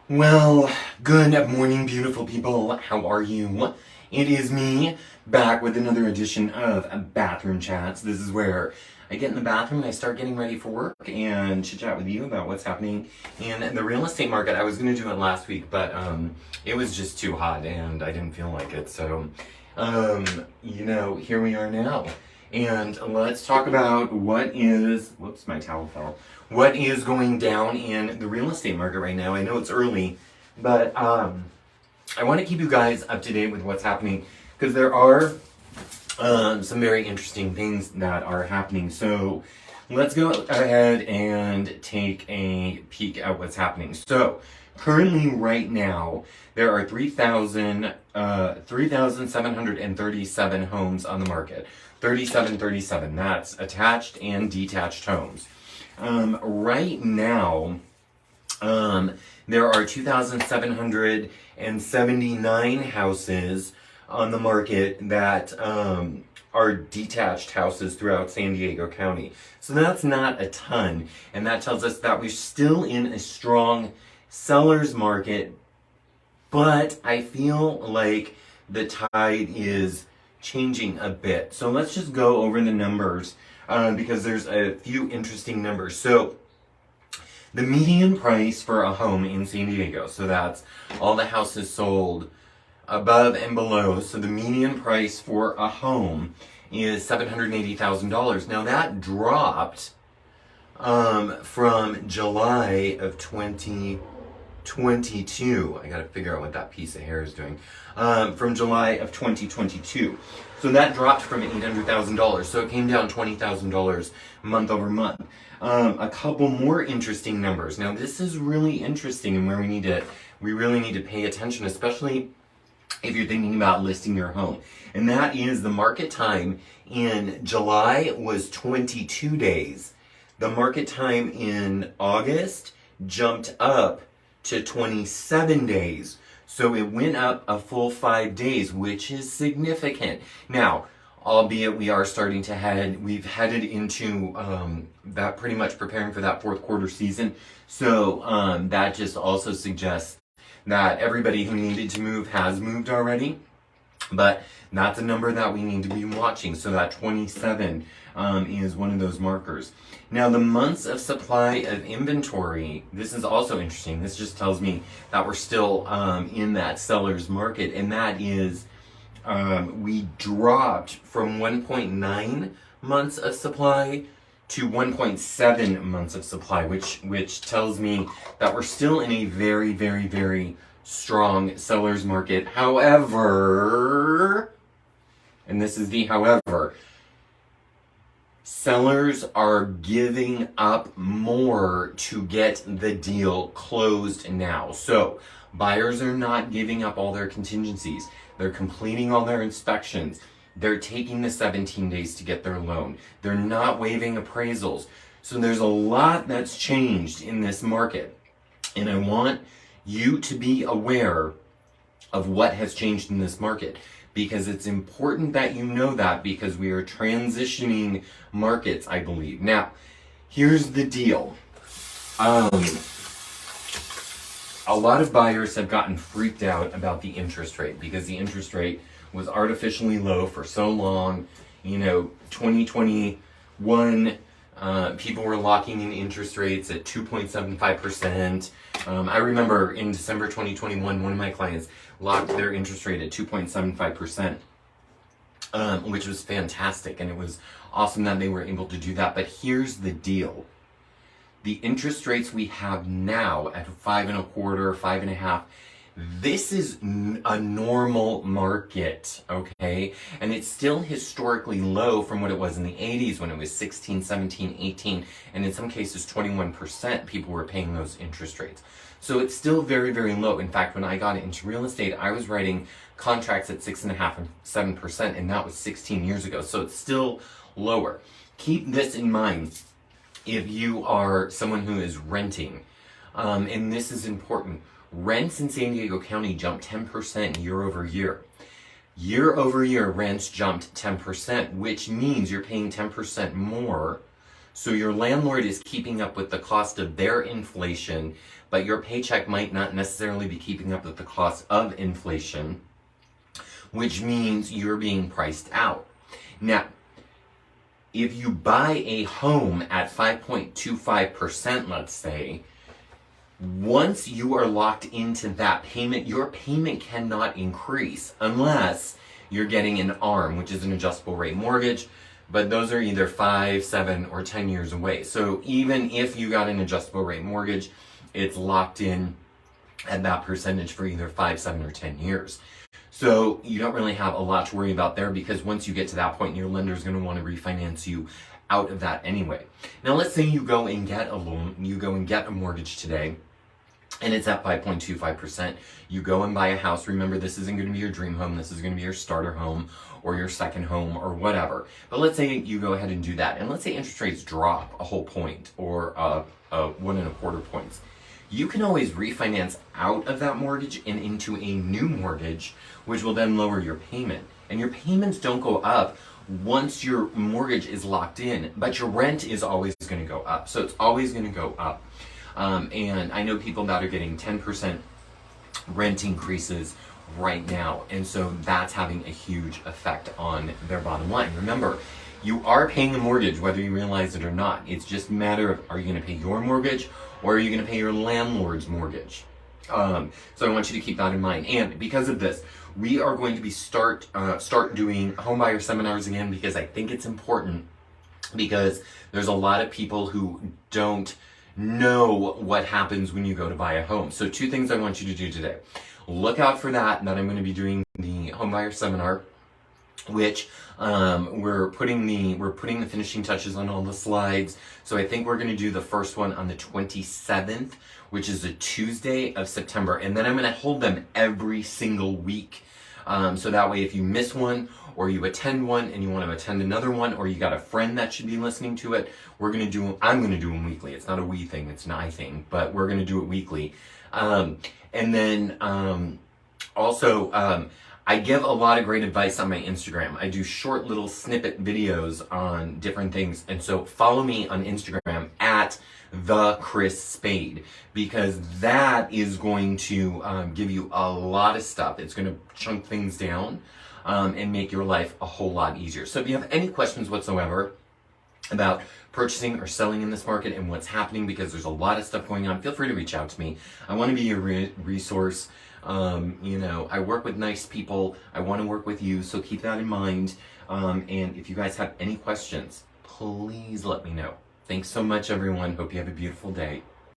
Well, good morning, beautiful people. How are you? It is me, back with another edition of Bathroom Chats. This is where I get in the bathroom and I start getting ready for work and chit chat with you about what's happening in the real estate market. I was going to do it last week, but it was just too hot and I didn't feel like it. So, here we are now. And let's talk about what is going down in the real estate market right now. I know it's early, but I want to keep you guys up to date with what's happening because there are some very interesting things that are happening. So let's go ahead and take a peek at what's happening. So currently right now, there are 3,737 homes on the market. 37, that's attached and detached homes. Right now, there are 2,779 houses on the market that are detached houses throughout San Diego County. So that's not a ton, and that tells us that we're still in a strong seller's market, but I feel like the tide is changing a bit. So let's just go over the numbers because there's a few interesting numbers. So the median price for a home in San Diego, so that's all the houses sold above and below. So the median price for a home is $780,000. Now that dropped from July of 2022. I gotta figure out what that piece of hair is doing. From July of 2022. So that dropped from $800,000. So it came down $20,000 month over month. A couple more interesting numbers. Now this is really interesting and where we really need to pay attention, especially if you're thinking about listing your home. And that is the market time in July was 22 days. The market time in August jumped up to 27 days. So it went up a full 5 days, which is significant. Now, albeit we've headed into that pretty much preparing for that fourth quarter season. So that just also suggests that everybody who needed to move has moved already. But that's a number that we need to be watching. So that 27 is one of those markers. Now, the months of supply of inventory, this is also interesting. This just tells me that we're still in that seller's market, and that is we dropped from 1.9 months of supply to 1.7 months of supply, which tells me that we're still in a very, very, very strong seller's market. However, and this is the however, sellers are giving up more to get the deal closed now. So buyers are not giving up all their contingencies. They're completing all their inspections. They're taking the 17 days to get their loan. They're not waiving appraisals. So there's a lot that's changed in this market. And I want you to be aware of what has changed in this market, because it's important that you know that, because we are transitioning markets, I believe. Now, here's the deal. A lot of buyers have gotten freaked out about the interest rate because the interest rate was artificially low for so long. 2021, people were locking in interest rates at 2.75%. I remember in December 2021, one of my clients locked their interest rate at 2.75%, which was fantastic. And it was awesome that they were able to do that. But here's the deal. The interest rates we have now at 5.25%, 5.5%, this is a normal market, okay? And it's still historically low from what it was in the 80s when it was 16, 17, 18, and in some cases 21% people were paying those interest rates. So it's still very, very low. In fact, when I got into real estate, I was writing contracts at 6.5% and 7%, and that was 16 years ago. So it's still lower. Keep this in mind if you are someone who is renting, and this is important. Rents in San Diego County jumped 10% year over year. Year over year, rents jumped 10%, which means you're paying 10% more So your landlord is keeping up with the cost of their inflation, but your paycheck might not necessarily be keeping up with the cost of inflation, which means you're being priced out. Now, if you buy a home at 5.25%, let's say, once you are locked into that payment, your payment cannot increase unless you're getting an ARM, which is an adjustable rate mortgage, but those are either 5, 7, or 10 years away. So even if you got an adjustable rate mortgage, it's locked in at that percentage for either 5, 7, or 10 years. So you don't really have a lot to worry about there, because once you get to that point, your lender is going to want to refinance you out of that anyway. Now let's say you go and get a loan, you go and get a mortgage today, and it's at 5.25%. You go and buy a house. Remember, this isn't going to be your dream home. This is going to be your starter home or your second home or whatever. But let's say you go ahead and do that. And let's say interest rates drop a whole point or 1.25 points. You can always refinance out of that mortgage and into a new mortgage, which will then lower your payment. And your payments don't go up once your mortgage is locked in, but your rent is always going to go up. So it's always going to go up. And I know people that are getting 10% rent increases right now. And so that's having a huge effect on their bottom line. Remember, you are paying a mortgage whether you realize it or not. It's just a matter of, are you going to pay your mortgage or are you going to pay your landlord's mortgage? So I want you to keep that in mind. And because of this, we are going to be start doing homebuyer seminars again, because I think it's important, because there's a lot of people who don't know what happens when you go to buy a home. So 2 things I want you to do today. Look out for that I'm going to be doing the homebuyer seminar, which we're putting the finishing touches on all the slides. So I think we're going to do the first one on the 27th, which is a Tuesday of September, and then I'm going to hold them every single week. So that way, if you miss one, or you attend one and you want to attend another one, or you got a friend that should be listening to it, I'm going to do them weekly. It's not a we thing, it's an I thing, but we're going to do it weekly. And then also, I give a lot of great advice on my Instagram. I do short little snippet videos on different things. And so follow me on Instagram at @TheChrisSpade, because that is going to give you a lot of stuff. It's going to chunk things down and make your life a whole lot easier. So if you have any questions whatsoever about purchasing or selling in this market and what's happening, because there's a lot of stuff going on, feel free to reach out to me. I want to be your resource. I work with nice people. I want to work with you, so keep that in mind. And if you guys have any questions, please let me know. Thanks so much, everyone. Hope you have a beautiful day.